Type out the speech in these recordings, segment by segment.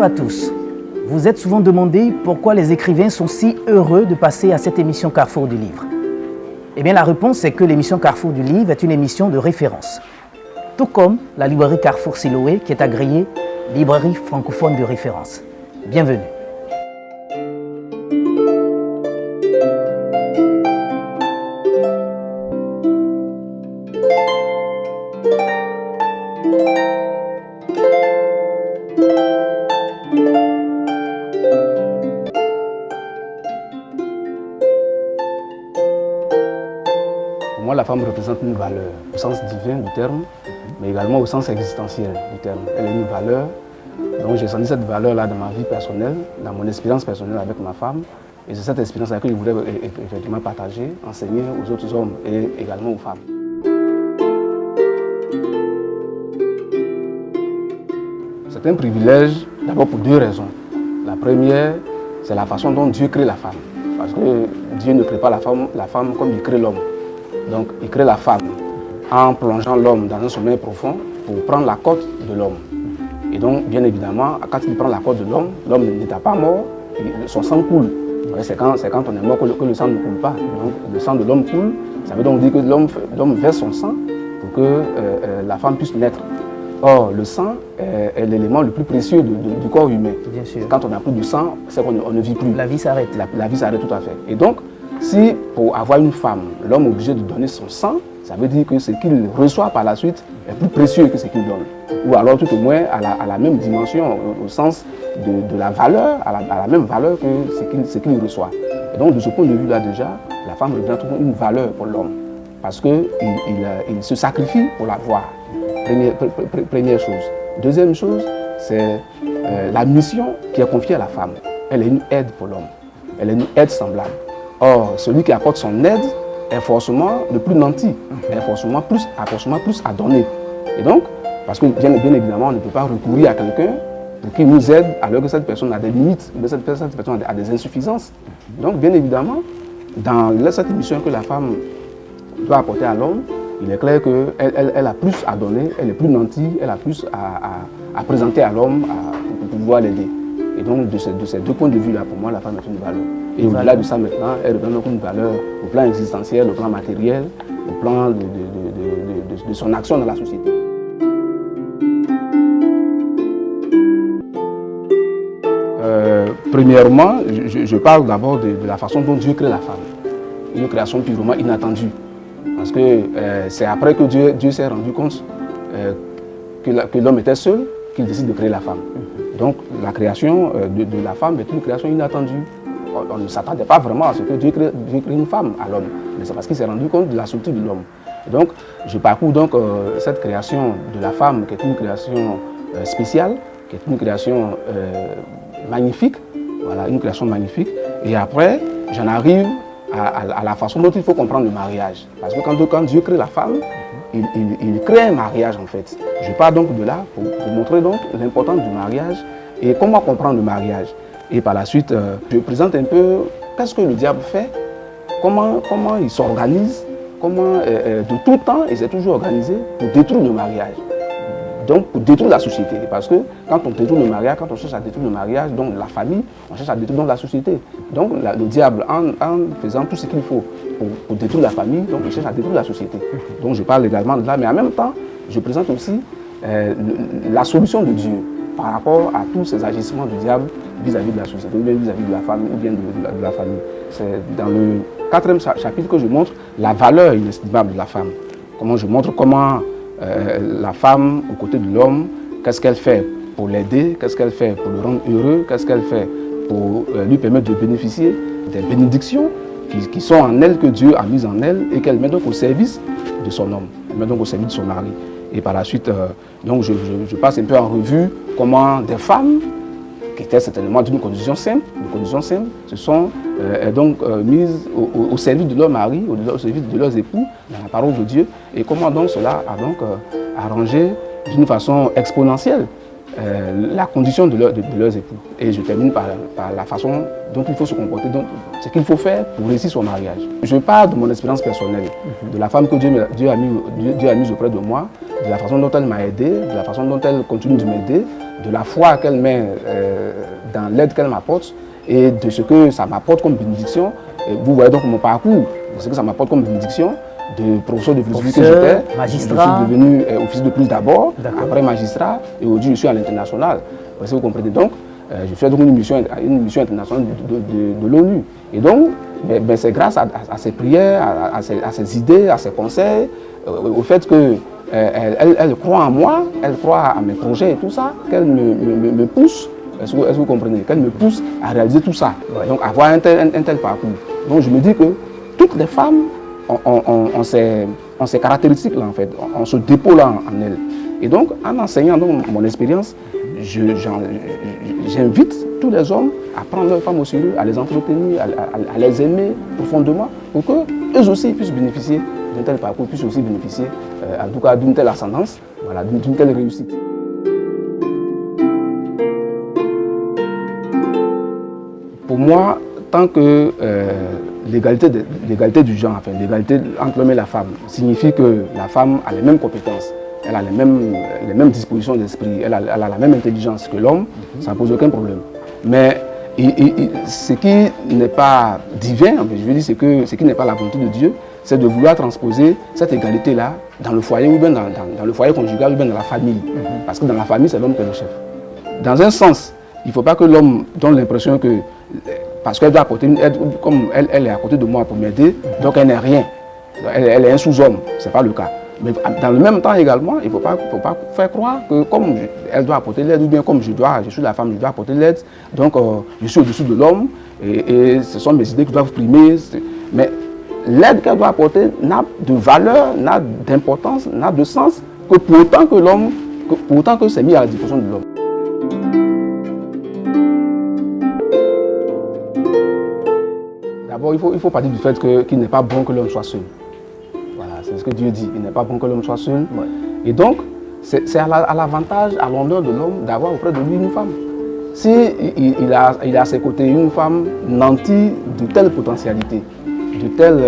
à tous. Vous êtes souvent demandé pourquoi les écrivains sont si heureux de passer à cette émission Carrefour du Livre. Eh bien, la réponse est que l'émission Carrefour du Livre est une émission de référence. Tout comme la librairie Carrefour Siloé qui est agréée librairie francophone de référence. Bienvenue. Pour moi, la femme représente une valeur au sens divin du terme, mais également au sens existentiel du terme. Elle est une valeur, donc j'ai senti cette valeur-là dans ma vie personnelle, dans mon expérience personnelle avec ma femme, et c'est cette expérience-là que je voulais effectivement partager, enseigner aux autres hommes et également aux femmes. C'est un privilège d'abord pour deux raisons. La première, c'est la façon dont Dieu crée la femme, parce que Dieu ne crée pas la femme comme il crée l'homme. Donc, il crée la femme en plongeant l'homme dans un sommeil profond pour prendre la côte de l'homme. Et donc, bien évidemment, quand il prend la côte de l'homme, l'homme n'était pas mort, son sang coule. C'est quand on est mort que le sang ne coule pas. Donc, le sang de l'homme coule, ça veut donc dire que l'homme verse son sang pour que la femme puisse naître. Or, le sang est l'élément le plus précieux du corps humain. Bien sûr. Quand on n'a plus de sang, c'est qu'on ne vit plus. La vie s'arrête. La vie s'arrête tout à fait. Et donc, si pour avoir une femme, l'homme est obligé de donner son sang, ça veut dire que ce qu'il reçoit par la suite est plus précieux que ce qu'il donne. Ou alors tout au moins à la même dimension, au sens de la valeur, à la même valeur que ce qu'il reçoit. Et donc de ce point de vue-là déjà, la femme représente une valeur pour l'homme. Parce qu'il se sacrifie pour l'avoir. Première chose. Deuxième chose, c'est la mission qui est confiée à la femme. Elle est une aide pour l'homme. Elle est une aide semblable. Or, celui qui apporte son aide est forcément le plus nanti, est forcément plus à donner. Et donc, parce que bien évidemment, on ne peut pas recourir à quelqu'un pour qu'il nous aide alors que cette personne a des limites, cette personne a des insuffisances. Donc, bien évidemment, dans cette mission que la femme doit apporter à l'homme, il est clair qu'elle a plus à donner, elle est plus nantie, elle a plus à présenter à l'homme pour pouvoir l'aider. Et donc, de ces deux points de vue-là, pour moi, la femme est une valeur. Et au-delà de ça, maintenant, elle représente une valeur au plan existentiel, au plan matériel, au plan de son action dans la société. Premièrement, je parle d'abord de la façon dont Dieu crée la femme. Une création purement inattendue. Parce que c'est après que Dieu s'est rendu compte que l'homme était seul qu'il décide de créer la femme. Donc la création de la femme est une création inattendue. On ne s'attendait pas vraiment à ce que Dieu crée une femme à l'homme. Mais c'est parce qu'il s'est rendu compte de la solitude de l'homme. Donc je parcours donc cette création de la femme qui est une création spéciale, qui est une création magnifique. Voilà, une création magnifique. Et après, j'en arrive à la façon dont il faut comprendre le mariage. Parce que quand Dieu crée la femme, il crée un mariage en fait. Je pars donc de là pour montrer donc l'importance du mariage et comment comprendre le mariage. Et par la suite, je présente un peu qu'est-ce que le diable fait, comment il s'organise, comment de tout temps il s'est toujours organisé pour détruire le mariage. Donc pour détruire la société. Parce que quand on détruit le mariage, quand on cherche à détruire le mariage, donc la famille, on cherche à détruire donc la société. Donc le diable, en faisant tout ce qu'il faut pour détruire la famille, donc il cherche à détruire la société. Donc je parle également de là, mais en même temps, je présente aussi la solution de Dieu par rapport à tous ces agissements du diable vis-à-vis de la société, ou bien vis-à-vis de la famille, ou bien de la famille. C'est dans le 4e chapitre que je montre la valeur inestimable de la femme. Je montre comment la femme, aux côtés de l'homme, qu'est-ce qu'elle fait pour l'aider, qu'est-ce qu'elle fait pour le rendre heureux, qu'est-ce qu'elle fait pour lui permettre de bénéficier des bénédictions qui sont en elle, que Dieu a mises en elle et qu'elle met donc au service de son homme, elle met donc au service de son mari. Et par la suite, donc je passe un peu en revue comment des femmes qui étaient certainement d'une condition simple, se sont donc mises au service de leur mari, au service de leurs époux, dans la parole de Dieu, et comment donc cela a donc arrangé d'une façon exponentielle la condition de leurs époux. Et je termine par la façon dont il faut se comporter, donc ce qu'il faut faire pour réussir son mariage. Je parle de mon expérience personnelle, de la femme que Dieu a mise auprès de moi, de la façon dont elle m'a aidé, de la façon dont elle continue de m'aider, de la foi qu'elle met dans l'aide qu'elle m'apporte et de ce que ça m'apporte comme bénédiction. Et vous voyez donc mon parcours, de ce que ça m'apporte comme bénédiction, de professeur de philosophie que j'étais, magistrat. je suis devenu officier de police d'abord, après magistrat, et aujourd'hui je suis à l'international. Vous comprenez donc, je fais donc une mission internationale de l'ONU. Et donc, c'est grâce à ces prières, à ces idées, à ces conseils, au fait que elle croit en moi, elle croit à mes projets et tout ça, qu'elle me pousse, est-ce que vous comprenez, qu'elle me pousse à réaliser tout ça, donc avoir un tel parcours. Donc je me dis que toutes les femmes ont ces caractéristiques-là en fait, ont ce dépôt-là en elles. Et donc en enseignant donc, mon expérience, j'invite tous les hommes à prendre leurs femmes au sérieux, à les entretenir, à les aimer profondément pour qu'eux aussi puissent bénéficier d'un tel parcours, puissent aussi bénéficier en tout cas d'une telle ascendance, voilà, d'une telle réussite. Pour moi, tant que l'égalité du genre, enfin l'égalité entre l'homme et la femme, signifie que la femme a les mêmes compétences, elle a les mêmes dispositions d'esprit, elle a la même intelligence que l'homme, ça ne pose aucun problème. Mais ce qui n'est pas divin, je veux dire, ce qui n'est pas la volonté de Dieu, c'est de vouloir transposer cette égalité-là dans le foyer ou bien dans le foyer conjugal ou bien dans la famille. Parce que dans la famille, c'est l'homme qui est le chef. Dans un sens, il ne faut pas que l'homme donne l'impression que, parce qu'elle doit apporter une aide, comme elle est à côté de moi pour m'aider, donc elle n'est rien. Elle est un sous-homme, ce n'est pas le cas. Mais dans le même temps également, il ne faut pas faire croire que comme elle doit apporter l'aide, ou bien comme je suis la femme, je dois apporter l'aide, donc je suis au-dessus de l'homme, et ce sont mes idées qui doivent primer. Mais l'aide qu'elle doit apporter n'a de valeur, n'a d'importance, n'a de sens que pour autant que c'est mis à la disposition de l'homme. D'abord, il faut partir du fait qu'il n'est pas bon que l'homme soit seul. Voilà, c'est ce que Dieu dit. Il n'est pas bon que l'homme soit seul. Ouais. Et donc, c'est à l'avantage, à l'honneur de l'homme d'avoir auprès de lui une femme. Si il a à ses côtés une femme nantie de telle potentialité, de telle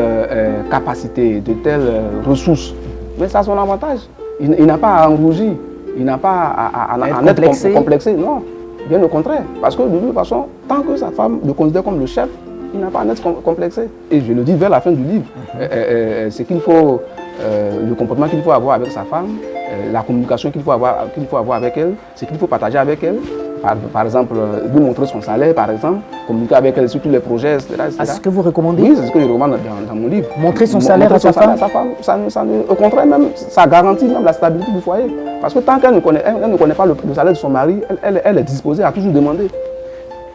capacité, de telles ressources, mais ça a son avantage. Il n'a pas à en rougir, il n'a pas à être complexé. Non, bien au contraire. Parce que de toute façon, tant que sa femme le considère comme le chef, il n'a pas à être complexé. Et je le dis vers la fin du livre, c'est qu'il faut, le comportement qu'il faut avoir avec sa femme, la communication qu'il faut avoir avec elle, ce qu'il faut partager avec elle. Par exemple, lui montrer son salaire, par exemple, communiquer avec elle sur tous les projets, etc. C'est ce que vous recommandez? Oui, c'est ce que je recommande dans mon livre. Montrer son salaire à sa femme? Au contraire, même, ça garantit même la stabilité du foyer. Parce que tant qu'elle ne connaît pas le salaire de son mari, elle est disposée à toujours demander.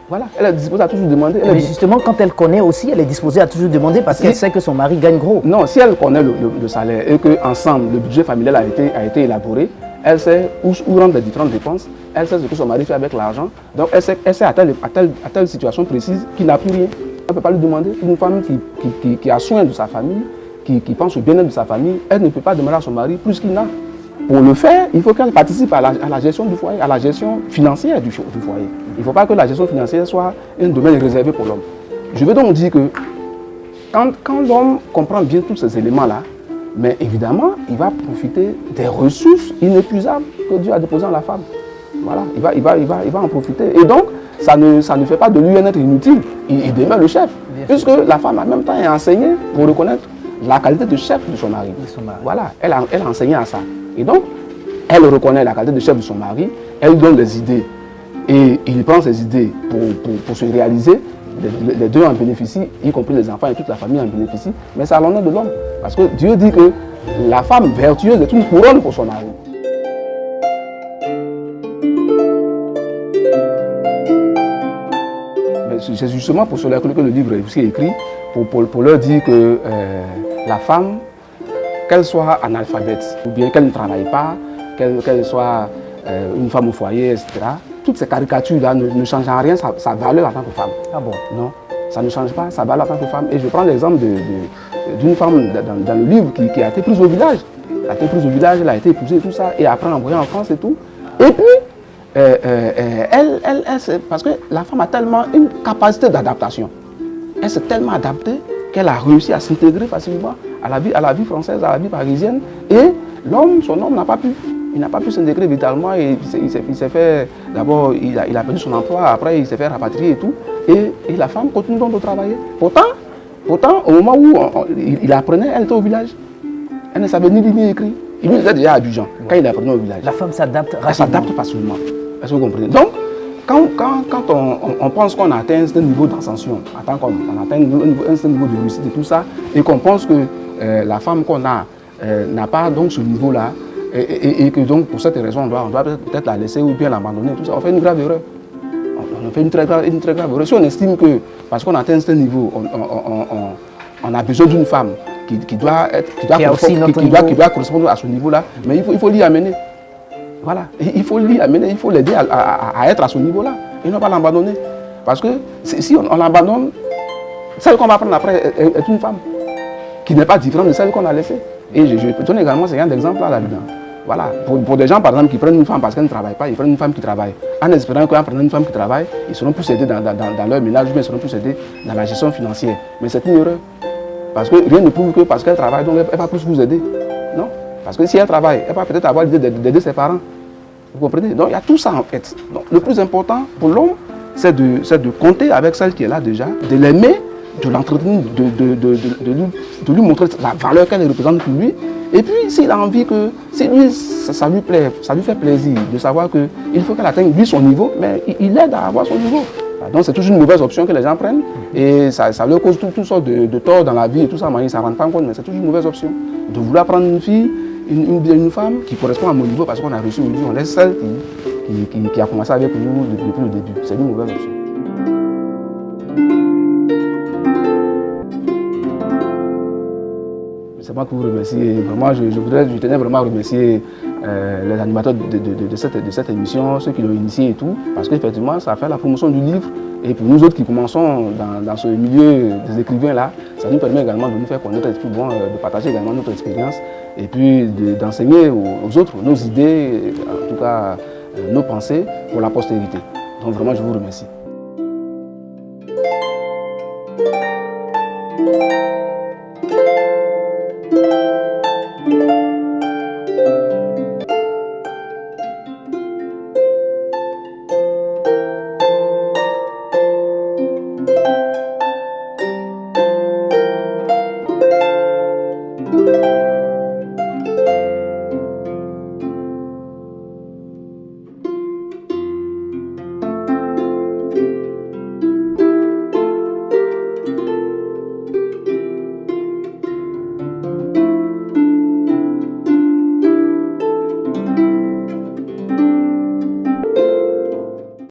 Voilà, elle est disposée à toujours demander. Mais justement, quand elle connaît aussi, elle est disposée à toujours demander parce qu'elle sait que son mari gagne gros. Non, si elle connaît le salaire et qu'ensemble, le budget familial a été élaboré, elle sait où rentrent les différentes dépenses, elle sait ce que son mari fait avec l'argent. Donc elle sait à telle situation précise qu'il n'a plus rien. On ne peut pas lui demander. Une femme qui a soin de sa famille, qui pense au bien-être de sa famille, elle ne peut pas demander à son mari plus qu'il n'a. Pour le faire, il faut qu'elle participe à la gestion du foyer, à la gestion financière du foyer. Il ne faut pas que la gestion financière soit un domaine réservé pour l'homme. Je veux donc dire que quand l'homme comprend bien tous ces éléments-là, mais évidemment, il va profiter des ressources inépuisables que Dieu a déposées en la femme. Voilà, il va en profiter. Et donc, ça ne fait pas de lui un être inutile. Il demeure le chef. Puisque la femme en même temps est enseignée pour reconnaître la qualité de chef de son mari. Voilà, elle a enseigné à ça. Et donc, elle reconnaît la qualité de chef de son mari, elle donne des idées. Et il prend ces idées pour se réaliser. Les deux en bénéficient, y compris les enfants et toute la famille en bénéficie. Mais c'est à l'honneur de l'homme. Parce que Dieu dit que la femme vertueuse est une couronne pour son mari. Mais c'est justement pour cela que le livre est écrit, pour leur dire que la femme, qu'elle soit analphabète, ou bien qu'elle ne travaille pas, qu'elle soit une femme au foyer, etc., toutes ces caricatures-là ne changent en rien sa valeur en tant que femme. Ah bon? Non, ça ne change pas sa valeur en tant que femme. Et je prends l'exemple d'une femme dans le livre qui a été prise au village. Elle a été prise au village, elle a été épousée et tout ça, et après envoyée en France et tout. Et puis, parce que la femme a tellement une capacité d'adaptation. Elle s'est tellement adaptée qu'elle a réussi à s'intégrer facilement à la vie française, à la vie parisienne. Et son homme n'a pas pu. Il n'a pas pu s'intégrer vitalement et il s'est fait, d'abord, il a perdu son emploi, après il s'est fait rapatrier et tout. Et la femme continue donc de travailler. Pourtant, au moment où il apprenait, elle était au village. Elle ne savait ni lire ni écrire. Il était déjà à Abidjan, quand il apprenait au village. La femme s'adapte rapidement. Elle s'adapte facilement. Est-ce que vous comprenez? Donc, quand on pense qu'on a atteint un certain niveau d'ascension, on atteint un certain niveau de réussite et tout ça, et qu'on pense que la femme qu'on a n'a pas donc ce niveau-là, et que donc pour cette raison, on doit peut-être la laisser ou bien l'abandonner, tout ça, on fait une grave erreur. On fait une très grave erreur. Si on estime que, parce qu'on atteint un certain niveau, on a besoin d'une femme qui doit correspondre à ce niveau-là, mais il faut l'y amener. Voilà, il faut l'y amener, il faut l'aider à être à ce niveau-là et non pas l'abandonner. Parce que si on l'abandonne, celle qu'on va prendre après est une femme qui n'est pas différente de celle qu'on a laissée. Et je donne également ce genre d'exemple là-dedans. Voilà, pour des gens par exemple qui prennent une femme parce qu'elle ne travaille pas, ils prennent une femme qui travaille. En espérant qu'en prenant une femme qui travaille, ils seront plus aidés dans leur ménage, mais ils seront plus aidés dans la gestion financière. Mais c'est une erreur. Parce que rien ne prouve que parce qu'elle travaille, donc elle va plus vous aider. Non. Parce que si elle travaille, elle va peut-être avoir l'idée d'aider ses parents. Vous comprenez? Donc il y a tout ça en fait. Donc, le plus important pour l'homme, c'est de compter avec celle qui est là déjà, de l'aimer, de l'entretenir, de lui montrer la valeur qu'elle représente pour lui. Et puis s'il a envie que, si lui ça lui plaît, ça lui fait plaisir de savoir qu'il faut qu'elle atteigne lui son niveau, mais il l'aide à avoir son niveau. Donc c'est toujours une mauvaise option que les gens prennent et ça leur cause toutes sortes de torts dans la vie et tout ça, mais ils ne s'en rendent pas compte, mais c'est toujours une mauvaise option. De vouloir prendre une fille, une femme qui correspond à mon niveau parce qu'on a reçu aujourd'hui, on laisse celle qui a commencé avec nous depuis le début. C'est une mauvaise option. C'est moi qui vous remercie. Vraiment, je tenais vraiment à remercier les animateurs de cette émission, ceux qui l'ont initié et tout, parce qu'effectivement, ça a fait la promotion du livre. Et pour nous autres qui commençons dans ce milieu des écrivains-là, ça nous permet également de nous faire connaître, de partager également notre expérience et puis d'enseigner aux autres nos idées, en tout cas nos pensées pour la postérité. Donc vraiment, je vous remercie.